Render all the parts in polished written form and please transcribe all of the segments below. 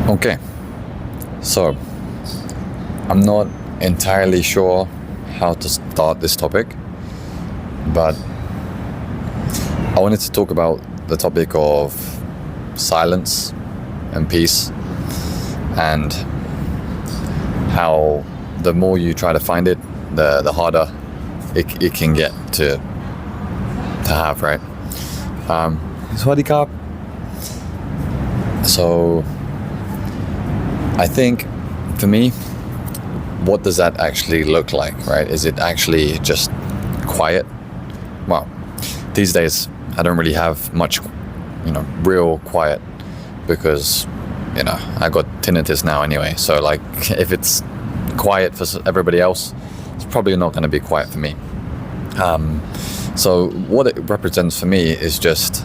Okay, so I'm not entirely sure how to start this topic, but I wanted to talk about the topic of silence and peace, and how the more you try to find it, the harder it can get to have, right? Swaddy Cop. So I think for me, what does that actually look like, right? Is it actually just quiet? Well, these days I don't really have much, real quiet, because, I got tinnitus now anyway. So like, if it's quiet for everybody else, it's probably not going to be quiet for me. So what it represents for me is just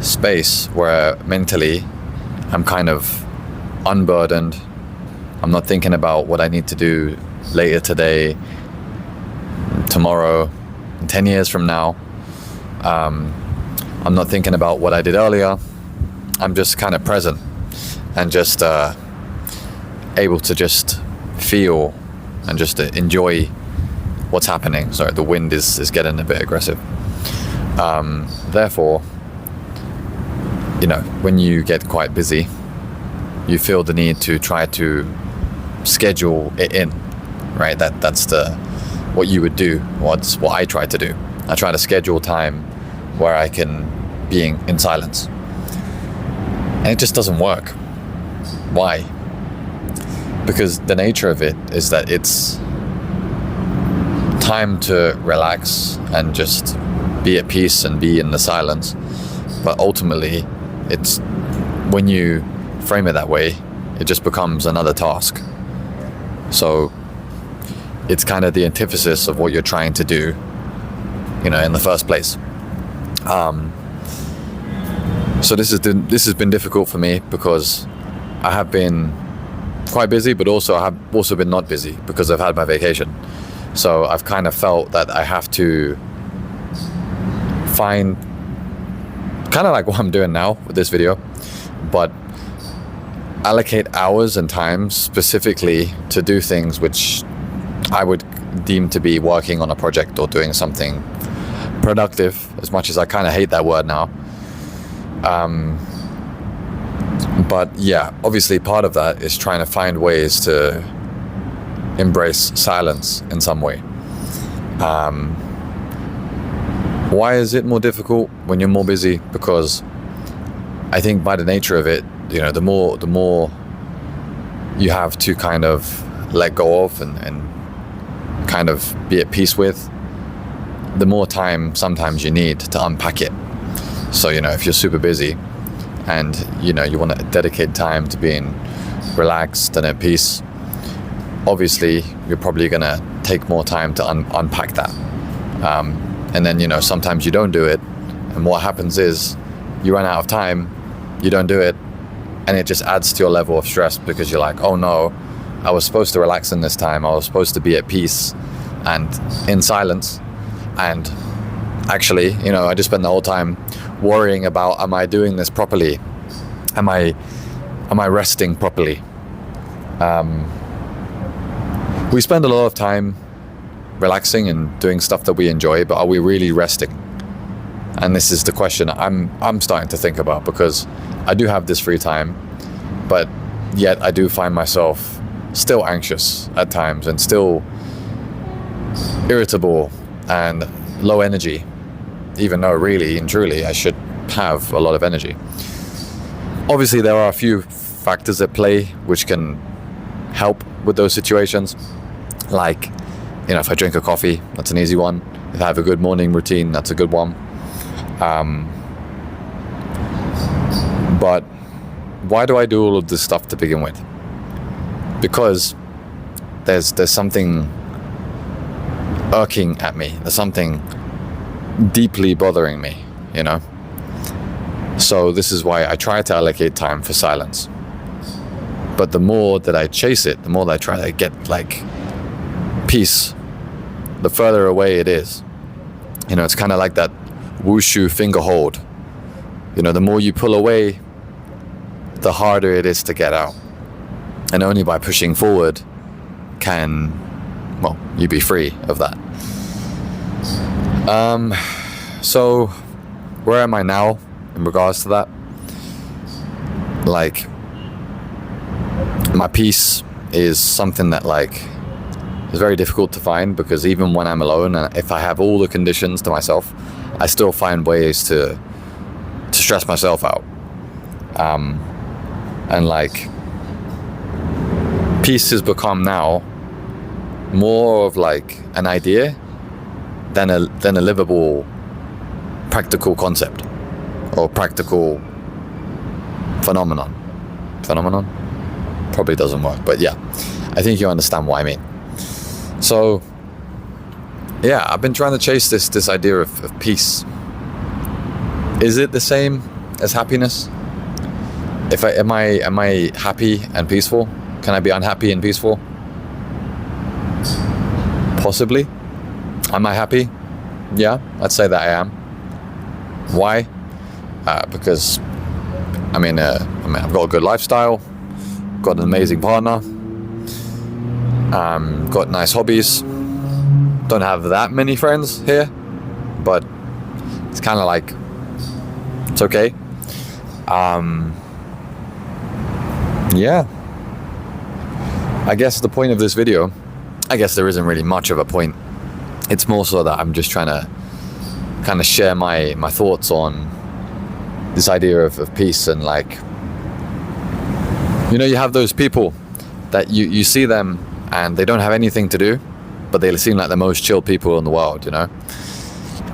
space where mentally I'm kind of unburdened. I'm not thinking about what I need to do later today, tomorrow, 10 years from now. I'm not thinking about what I did earlier. I'm just kind of present and just able to just feel and just enjoy what's happening. Sorry, the wind is getting a bit aggressive. Therefore, when you get quite busy, you feel the need to try to schedule it in, right? That's what you would do. What I try to do. I try to schedule time where I can be in silence, and it just doesn't work. Why? Because the nature of it is that it's time to relax and just be at peace and be in the silence. But ultimately, it's when you frame it that way, it just becomes another task. So it's kind of the antithesis of what you're trying to do, in the first place. So this has been difficult for me, because I have been quite busy, but also I have also been not busy because I've had my vacation. So I've kind of felt that I have to find, kind of like what I'm doing now with this video, but allocate hours and time specifically to do things which I would deem to be working on a project or doing something productive, as much as I kind of hate that word now. But yeah, obviously part of that is trying to find ways to embrace silence in some way. Why is it more difficult when you're more busy? Because I think by the nature of it, the more you have to kind of let go of and kind of be at peace with, the more time sometimes you need to unpack it. So, if you're super busy and, you want to dedicate time to being relaxed and at peace, obviously you're probably going to take more time to unpack that. And then, sometimes you don't do it. And what happens is you run out of time, you don't do it, and it just adds to your level of stress, because you're like, oh no, I was supposed to relax in this time. I was supposed to be at peace and in silence. And actually, I just spent the whole time worrying about, am I doing this properly? Am I resting properly? We spend a lot of time relaxing and doing stuff that we enjoy, but are we really resting? And this is the question I'm starting to think about, because I do have this free time, but yet I do find myself still anxious at times and still irritable and low energy, even though really and truly I should have a lot of energy. Obviously, there are a few factors at play which can help with those situations. Like, if I drink a coffee, that's an easy one. If I have a good morning routine, that's a good one. But why do I do all of this stuff to begin with? Because there's something irking at me. There's something deeply bothering me, So this is why I try to allocate time for silence. But the more that I chase it, the more that I try to get peace, the further away it is. It's kind of like that wushu finger hold. The more you pull away, the harder it is to get out. And only by pushing forward can, well, you be free of that. So where am I now in regards to that? Like, my peace is something that like is very difficult to find, because even when I'm alone and if I have all the conditions to myself, I still find ways to stress myself out. And like, peace has become now more of like an idea than a livable practical concept or practical phenomenon probably doesn't work, but yeah, I think you understand what I mean. So yeah, I've been trying to chase this idea of peace. Is it the same as happiness? Am I happy and peaceful? Can I be unhappy and peaceful? Possibly. Am I happy? Yeah, I'd say that I am. Why? Because I've got a good lifestyle, got an amazing partner, got nice hobbies. Don't have that many friends here, but it's kind of like, it's okay. Yeah. I guess the point of this video, I guess there isn't really much of a point. It's more so that I'm just trying to kind of share my thoughts on this idea of peace. And like, you know, you have those people that you see them and they don't have anything to do, but they seem like the most chill people in the world, you know?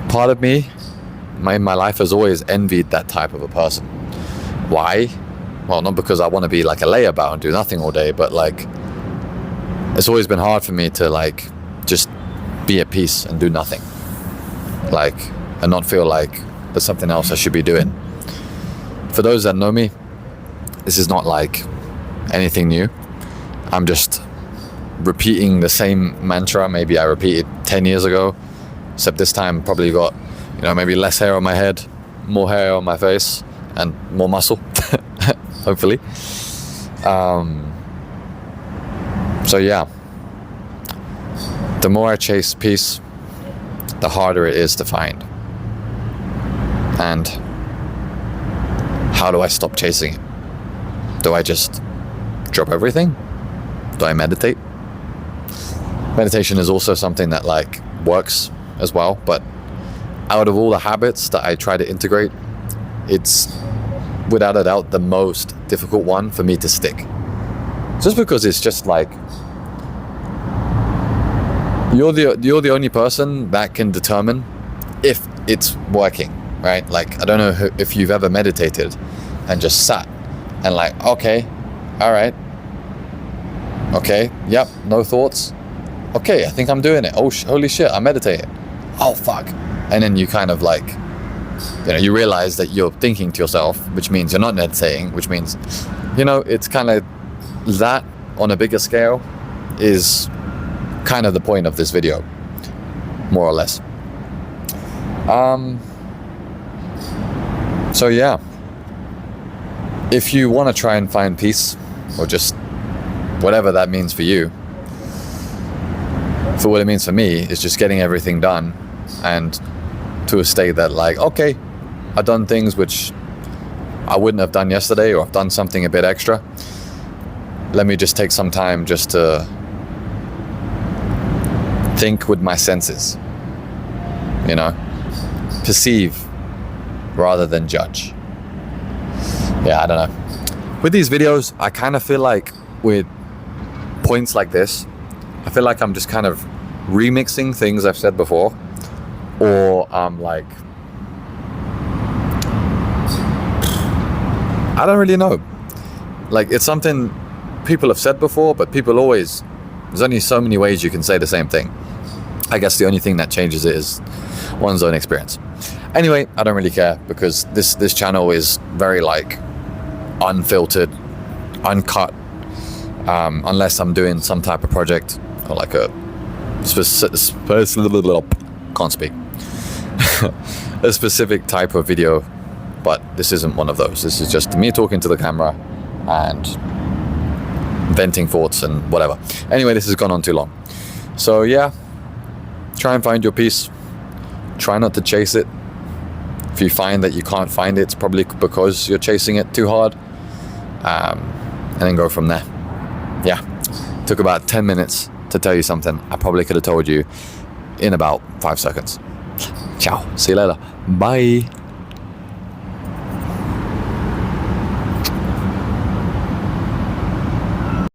Part of me, my life has always envied that type of a person. Why? Well, not because I want to be like a layabout and do nothing all day, but like, it's always been hard for me to like just be at peace and do nothing, like, and not feel like there's something else I should be doing. For those that know me, this is not like anything new. I'm just repeating the same mantra maybe I repeated 10 years ago, except this time probably got, you know, maybe less hair on my head, more hair on my face, and more muscle, hopefully. So yeah, the more I chase peace, the harder it is to find. And how do I stop chasing it? Do I just drop everything? Do I meditate? Meditation is also something that like works as well, but out of all the habits that I try to integrate, it's without a doubt the most difficult one for me to stick. Just because it's just like, you're the only person that can determine if it's working, right? Like, I don't know if you've ever meditated and just sat and like, okay, all right, okay, yep, no thoughts, okay, I think I'm doing it. Oh, holy shit, I'm meditating. Oh fuck. And then you kind of like, you know, you realize that you're thinking to yourself, which means you're not meditating, which means, you know, it's kind of that on a bigger scale is kind of the point of this video, more or less. So yeah, if you want to try and find peace, or just whatever that means for you, for what it means for me is just getting everything done and to a state that like, okay, I've done things which I wouldn't have done yesterday, or I've done something a bit extra. Let me just take some time just to think with my senses, you know, perceive rather than judge. Yeah, I don't know. With these videos, I kind of feel like with points like this, I feel like I'm just kind of remixing things I've said before, or I'm like, I don't really know. Like, it's something people have said before, but people always, there's only so many ways you can say the same thing. I guess the only thing that changes it is one's own experience. Anyway, I don't really care, because this channel is very like unfiltered, uncut, unless I'm doing some type of project or like a can't speak a specific type of video, but this isn't one of those. This is just me talking to the camera and venting thoughts and whatever. Anyway, this has gone on too long. So yeah, try and find your peace. Try not to chase it. If you find that you can't find it, it's probably because you're chasing it too hard. And then go from there. Yeah, took about 10 minutes to tell you something I probably could have told you in about 5 seconds. Ciao, see you later, bye.